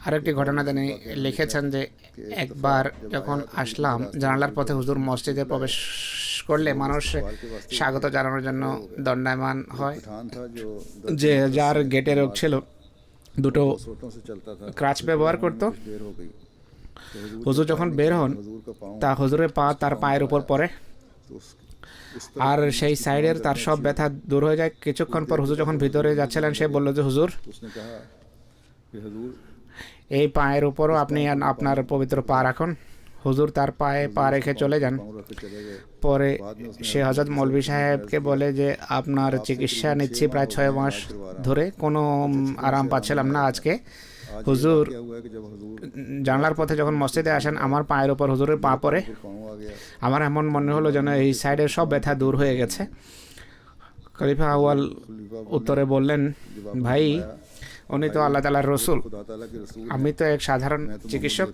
আরেকটি ঘটনা তিনি লিখেছেন যে একবার যখন আসলাম জানালার পথে হুজুর মসজিদে প্রবেশ করলে মানুষ স্বাগত জানানোর জন্য দণ্ডায়মান হয়। যে যার গেটে রোগ ছিল দুটো ক্রাচ ব্যবহার করত। হুজুর যখন বের হন তা হুজুরের পা তার পায়ের উপর পড়ে আর সেই সাইডের তার সব ব্যথা দূর হয়ে যায়। কিছুক্ষণ পর হুজুর যখন ভিতরে যাচ্ছিলেন সে বলল যে হুজুর এই পায়ের উপরও আপনি আপনার পবিত্র পা রাখুন। হুজুর তার পায়ে পা রেখে চলে যান। পরে সে হজরত মৌলভী সাহেবকে বলে যে আপনার চিকিৎসা নিচ্ছি প্রায় 6 মাস ধরে, কোনো আরাম পাচ্ছিলাম না। আজকে হুজুর জানলার পথে যখন মসজিদে আসেন আমার পায়ের ওপর হুজুরের পা পড়ে, আমার এমন মনে হলো যেন এই সাইডের সব ব্যথা দূর হয়ে গেছে। খলিফা আউয়াল উত্তরে বললেন, ভাই উনি তো আল্লাহ তাআলার রসুল, আমি তো এক সাধারণ চিকিৎসক,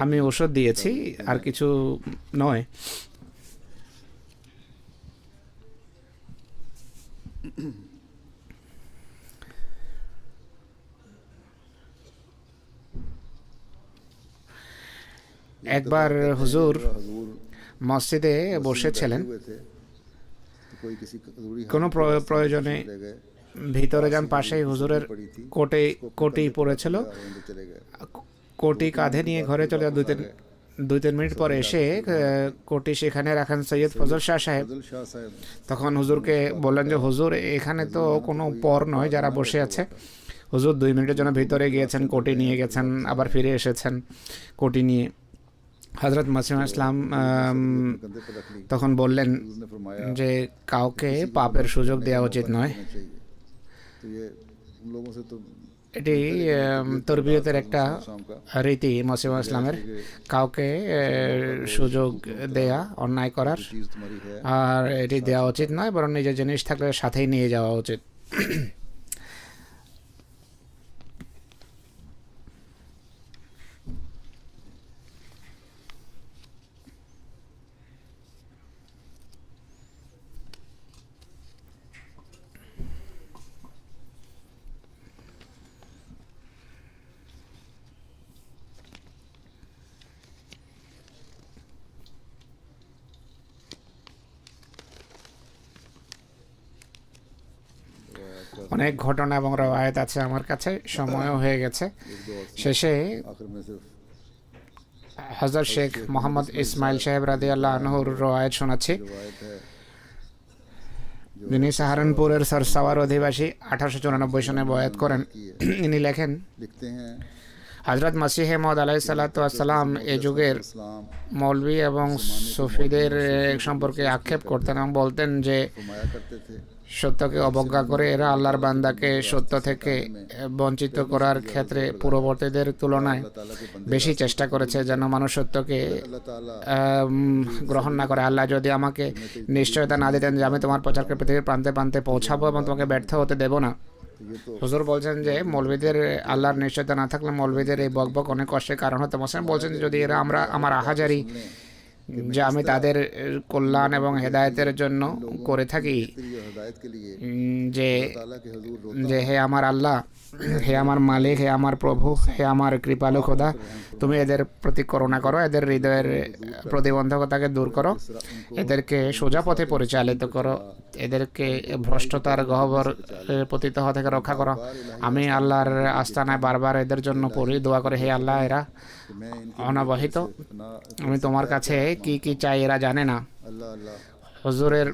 আমি ওষুধ দিয়েছি আর কিছু নয়। একবার হুজুর মসজিদে বসেছিলেন, কোনো প্রয়োজনে ভিতরে যান। পাশেই হুজুরের কোটি পড়েছিল, কোটি কাঁধে নিয়ে ঘরে চলে যান। 2-3 মিনিট পরে এসে কোটি সেখানে রাখেন সৈয়দ ফজল শাহ সাহেব। তখন হুজুরকে বললেন যে হুজুর এখানে তো কোনো পর নয় যারা বসে আছে। হুজুর 2 মিনিটের জন্য ভিতরে গিয়েছেন, কোটি নিয়ে গেছেন, আবার ফিরে এসেছেন কোটি নিয়ে। হজরত মাসিম ইসলাম তখন বললেন যে কাউকে পাপের সুযোগ দেওয়া উচিত নয়। এটি তরবিয়তের একটা রীতি মাসিম ইসলামের, কাউকে সুযোগ দেয়া অন্যায় করার, আর এটি দেওয়া উচিত নয়, বরং নিজের জিনিস থাকলে সাথেই নিয়ে যাওয়া উচিত। অনেক ঘটনা এবং রওয়ায়াত আছে আমার কাছে, সময়ও হয়ে গেছে। শেষে হযরত শেখ মোহাম্মদ ইসমাইল সাহেব রাদিয়াল্লাহু আনহুর রওয়ায়াত শোনাচ্ছি। যিনি সাহারানপুরের সরসাওয়ার অধিবাসী, 1894 সনে বয়াত করেন। ইনি লেখেন, হযরত মসিহে মউদ আলাইহিস সালাতু ওয়াস সালাম এই যুগের মৌলভী এবং সুফিদের সম্পর্কে আক্ষেপ করতেন এবং বলতেন যে সত্যকে অবজ্ঞা করে এরা আল্লাহর বান্দাকে সত্য থেকে বঞ্চিত করার ক্ষেত্রে পূর্ববর্তীদের তুলনায় বেশি চেষ্টা করেছে যেন মানুষ সত্যকে গ্রহণ না করে। আল্লাহ যদি আমাকে নিশ্চয়তা না দিতেন যে আমি তোমার প্রচারকে পৃথিবীর প্রান্তে প্রান্তে পৌঁছাবো এবং তোমাকে ব্যর্থ হতে দেব না। হুজুর বলছেন যে মৌলভীদের আল্লাহর নিশ্চয়তা না থাকলে মৌলভীদের এই বকবক অনেক কষ্টের কারণ হতো। মোসেন বলছেন যে যদি এরা আমার আহাজারি যা আমি তাদের কল্যাণ এবং হেদায়েতের জন্য করে থাকি, যে যে হে আমার আল্লাহ, হে আমার মালিক, হে আমার প্রভু, হে আমার কৃপালু খোদা, তুমি এদের প্রতি করুণা করো, এদের হৃদয়ের প্রতিবন্ধকতাকে দূর করো, এদেরকে সোজা পথে পরিচালিত করো, এদেরকে ভ্রষ্টতার গহ্বর পতিত হওয়া থেকে রক্ষা করো। আমি আল্লাহর আস্তানায় বারবার এদের জন্য পড়ি, দোয়া করে, হে আল্লাহ এরা অনাবহিত, আমি তোমার কাছে কি কি চাই এরা জানে না। হুজুরের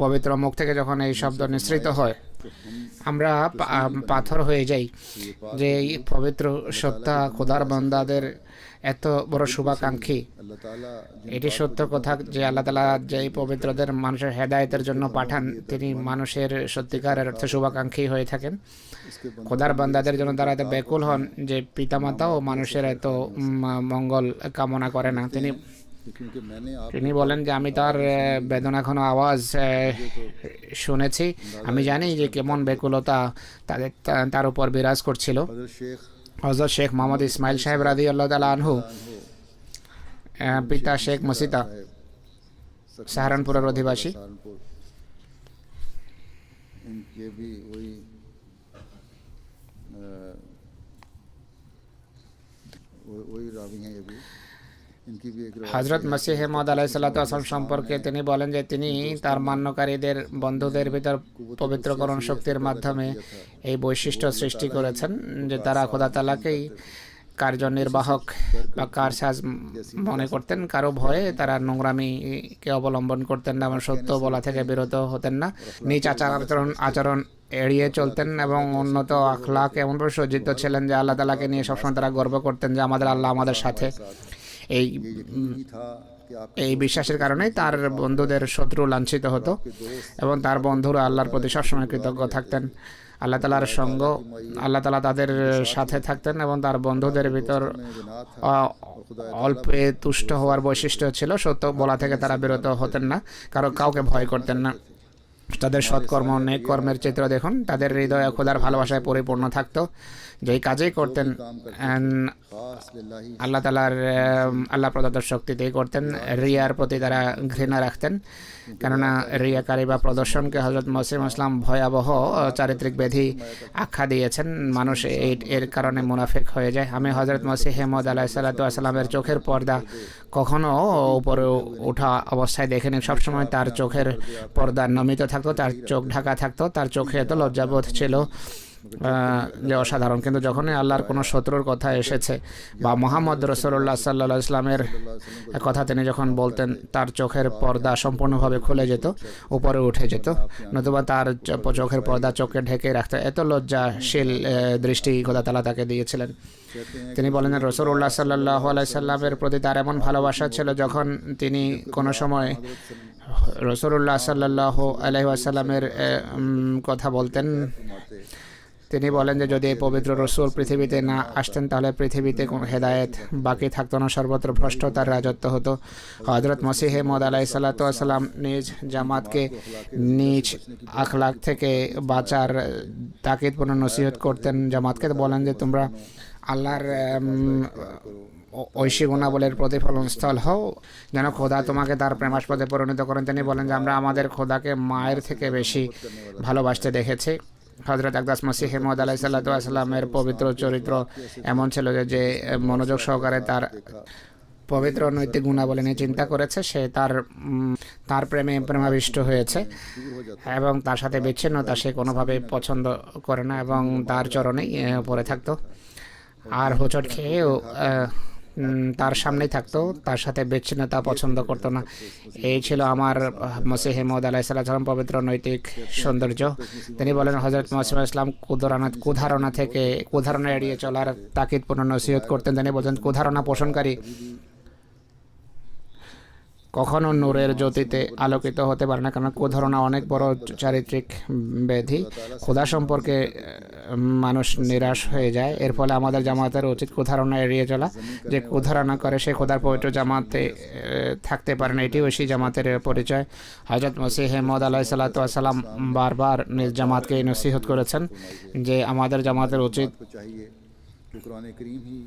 পবিত্র মুখ থেকে যখন এই শব্দ নিঃসৃত হয় আমরা পাথর হয়ে যাই যে এই পবিত্র সত্তা খোদার বান্দাদের এত বড় শুভাকাঙ্ক্ষী। এটি সত্য কথা যে আল্লাহ তাআলা যেই পবিত্রদের মানুষের হেদায়েতের জন্য পাঠান তিনি মানুষের সত্যিকারের অর্থে শুভাকাঙ্ক্ষী হয়ে থাকেন। খোদার বান্দাদের জন্য তারা এত ব্যাকুল হন যে পিতামাতাও মানুষের এত মঙ্গল কামনা করে না। তিনি বলেন যে আমি তার বেদনাঘন আওয়াজ শুনেছি, আমি জানি যে কেমন ব্যাকুলতা তার উপর বিরাজ করছিল। হযরত শেখ মোহাম্মদ ইসমাইল সাহেব রাদিয়াল্লাহু তাআলা আনহু, পিতা শেখ মসিতা, সাহারানপুরের অধিবাসী। হজরত মসিহ মওউদ আলাইহিসসালাম সম্পর্কে তিনি বলেন যে তিনি তার মান্যকারীদের বন্ধুদের ভিতর পবিত্রকরণ শক্তির মাধ্যমে এই বৈশিষ্ট্য সৃষ্টি করেছেন যে তারা খোদা তাআলাকেই কার্যনির্বাহক বা কারসাজ মনে করতেন, কারো ভয়ে তারা নোংরামিকে অবলম্বন করতেন না এবং সত্য বলা থেকে বিরত হতেন না, নিজ আচরণ এড়িয়ে চলতেন এবং উন্নত আখলাক এমনভাবে সজ্জিত ছিলেন যে আল্লাহ তাআলাকে নিয়ে সবসময় তারা গর্ব করতেন যে আমাদের আল্লাহ আমাদের সাথে। এই বিশ্বাসের কারণেই তার বন্ধুদের শত্রু লাঞ্ছিত হতো এবং তার বন্ধুরা আল্লাহর প্রতি সবসময় কৃতজ্ঞ থাকতেন। আল্লাহ তাআলার সঙ্গ, আল্লাহ তাআলা তাদের সাথে থাকতেন এবং তার বন্ধুদের ভিতর অল্পে তুষ্ট হওয়ার বৈশিষ্ট্য ছিল। সত্য বলা থেকে তারা বিরত হতেন না, কাউকে ভয় করতেন না। তাদের সৎকর্ম নেক কর্মের চিত্র দেখুন, তাদের হৃদয়ে খোদার ভালোবাসায় পরিপূর্ণ থাকতো। যেই কাজেই করতেন আল্লাহ তাআলার আল্লাহ প্রদত্ত শক্তিতেই করতেন। রিয়ার প্রতি তারা ঘৃণা রাখতেন, কেননা রিয়াকারী বা প্রদর্শনকে হযরত মসিহ ইসলাম ভয়াবহ চারিত্রিক ব্যাধি আখ্যা দিয়েছেন। মানুষ এর কারণে মুনাফিক হয়ে যায়। আমি হযরত মসিহ মওউদ আলাইহিসসালামের চোখের পর্দা কখনো উপরে ওঠা অবস্থায় দেখিনি। সবসময় তার চোখের পর্দা নমিত থাকতো, তার চোখ ঢাকা থাকতো। তার চোখে এত লজ্জাবোধ ছিল যে অসাধারণ। কিন্তু যখনই আল্লাহর কোনো শত্রুর কথা এসেছে বা মুহাম্মদ রাসূলুল্লাহ সাল্লাল্লাহু আলাইহি ওয়াসাল্লামের কথা তিনি যখন বলতেন, তার চোখের পর্দা সম্পূর্ণভাবে খুলে যেত, উপরে উঠে যেত, নতুবা তার চোখের পর্দা চোখে ঢেকে রাখতো। এত লজ্জাশীল দৃষ্টি খোদা তাআলা তাকে দিয়েছিলেন। তিনি বলেন রাসূলুল্লাহ সাল্লাল্লাহু আলাইহি ওয়াসাল্লামের প্রতি তার এমন ভালোবাসা ছিল, যখন তিনি কোনো সময় রাসূলুল্লাহ সাল্লাল্লাহু আলাইহি ওয়াসাল্লামের কথা বলতেন, তিনি বলেন যে যদি এই পবিত্র রসুল পৃথিবীতে না আসতেন তাহলে পৃথিবীতে কোনো হেদায়েত বাকি থাকতো না, সর্বত্র ভ্রষ্টতার রাজত্ব হতো। হযরত মসিহ মওউদ আলাইহিসসালাম নিজ জামাতকে নিজ আখলাক থেকে বাঁচার তাকিদপূর্ণ নসিহত করতেন। জামাতকে বলেন যে তোমরা আল্লাহর ঐশী গুণাবলীর প্রতিফলন স্থল হও, যেন খোদা তোমাকে তার প্রেমাস্পদে পরিণত করেন। তিনি বলেন যে আমরা আমাদের খোদাকে মায়ের থেকে বেশি ভালোবাসতে দেখেছি। হযরত আকদাস মসিহ মওউদ আলাইহিসসালামের পবিত্র চরিত্র এমন ছিল যে মনোযোগ সহকারে তার পবিত্র নৈতিক গুণাবলী নিয়ে চিন্তা করেছে, সে তার প্রেমাবিষ্ট হয়েছে এবং তার সাথে বিচ্ছিন্নতা সে কোনোভাবে পছন্দ করে না এবং তার চরণেই পড়ে থাকতো আর হোঁচট খেয়েও তার সামনেই থাকতো, তার সাথে বিচ্ছিন্নতা পছন্দ করতো না। এই ছিল আমার মসিহ মওউদ আলাইহিসসালাম পবিত্র নৈতিক সৌন্দর্য। তিনি বলেন হযরত মসিহ ইসলাম কুধারণা এড়িয়ে চলার তাকিদপূর্ণ নসিহত করতেন। তিনি বলেন কুধারণা পোষণকারী কখনো নূরের জ্যোতিতে আলোকিত হতে পারে না, কারণ কুধারণা অনেক বড় চারিত্রিক ব্যাধি। খোদা সম্পর্কে মানুষ নিরাশ হয়ে যায়। এর ফলে আমাদের জামাতের উচিত কুধারণা এড়িয়ে চলা। যে কুধারণা করে সে খোদার পবিত্র জামাতে থাকতে পারে না, এটি ঐশী জামাতের পরিচয়। হযরত মসিহ মওউদ আলাইহিসসালাম বারবার নিজ জামাতকে নসিহত করেছেন যে আমাদের জামাতের উচিত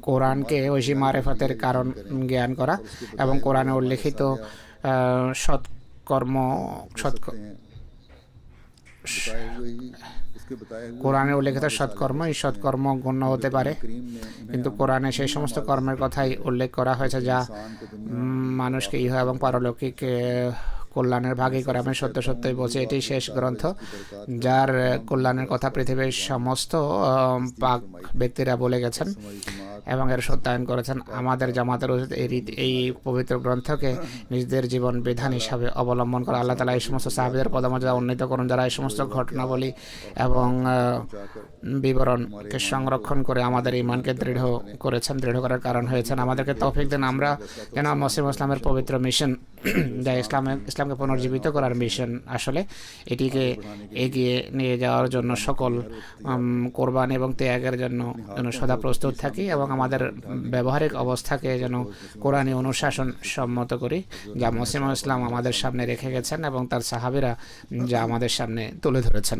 কোরআনকে ঐশী মারেফতের কারণ জ্ঞান করা এবং কোরআনে উল্লেখিত সৎকর্ম এই সৎকর্ম গণ্য হতে পারে, কিন্তু কোরআনে সেই সমস্ত কর্মের কথাই উল্লেখ করা হয়েছে যা মানুষকে ইহ এবং পারলৌকিক কল্যাণের ভাগী করে। আমি সত্যই বলছি, এটি শেষ গ্রন্থ যার কল্যাণের কথা পৃথিবীর সমস্ত পাক ব্যক্তিরা বলে গেছেন এবং এর সত্যায়ন করেছেন। আমাদের জামাতের উচিত এই পবিত্র গ্রন্থকে নিজেদের জীবন বিধান হিসাবে অবলম্বন করা। আল্লাহ তাআলা এই সমস্ত সাহাবীদের পদমর্যাদা উন্নীত করুন যারা এই সমস্ত ঘটনাবলী এবং বিবরণকে সংরক্ষণ করে আমাদের ঈমানকে দৃঢ় করেছেন, দৃঢ় করার কারণ হয়েছেন। আমাদেরকে তৌফিক দেন আমরা যেন মসিহ ইসলামের পবিত্র মিশন, যা ইসলামকে পুনর্জীবিত করার মিশন, আসলে এটিকে এগিয়ে নিয়ে যাওয়ার জন্য সকল কোরবানি এবং ত্যাগের জন্য সদা প্রস্তুত থাকি এবং আমাদের ব্যবহারিক অবস্থাকে যেন কোরআনী অনুশাসন সম্মত করি, যা মসিহ ইসলাম আমাদের সামনে রেখে গেছেন এবং তার সাহাবীরা যা আমাদের সামনে তুলে ধরেছেন।